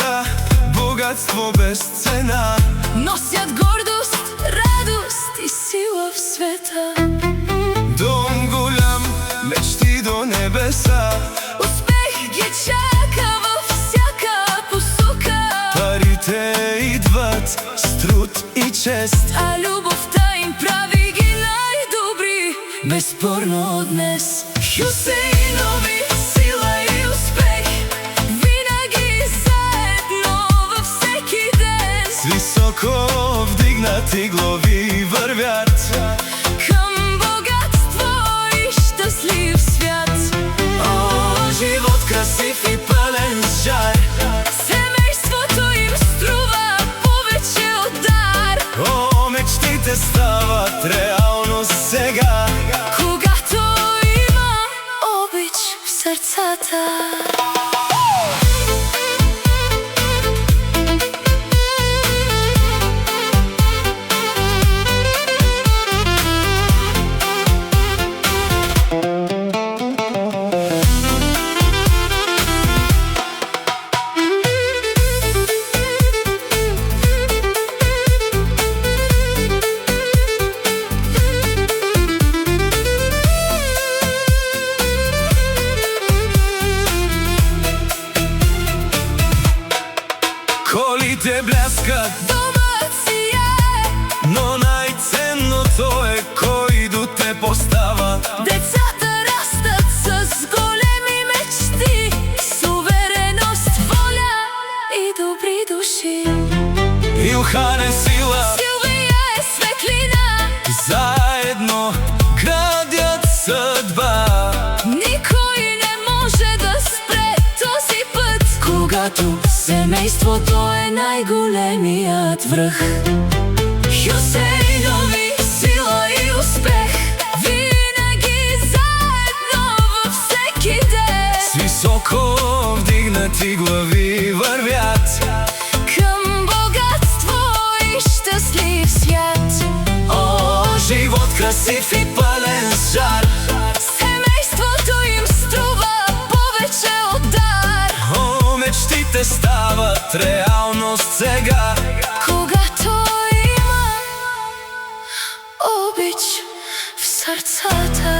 деца, богатство без цена, носят гордост, радост и сила в света. Дом голям, мечти до небеса, Успех ги чака във всяка посока. парите идват с труд и чест, А любовта им прави ги най-добри. Безспорно днес Хюсеинови, сила и успех, винаги заедно във всеки ден. с високо вдигнати глави вървят Към богатство и щастлив свят. О, живот красив и пълен с жар, Семейството им струва повече от дар. о, мечтите стават реалност сега, Когато има обич в сърцата. колите бляскат, Домът сияе, но най-ценното е кой до те постава. децата растат с големи мечти, с увереност, воля и добри души. Илхан е сила, Силвия е светлина, заедно градят съдба. никой не може да спре този път. Когато семейството е най-големият връх. Хюсеинови, сила и успех, винаги заедно във всеки ден. С високо вдигнати глави вървят Към богатство и щастлив свят. О, живот красив и пълен с жар, Семейството им струва повече от дар. о, мечтите стават реалност сега, Когато има обич в сърцата.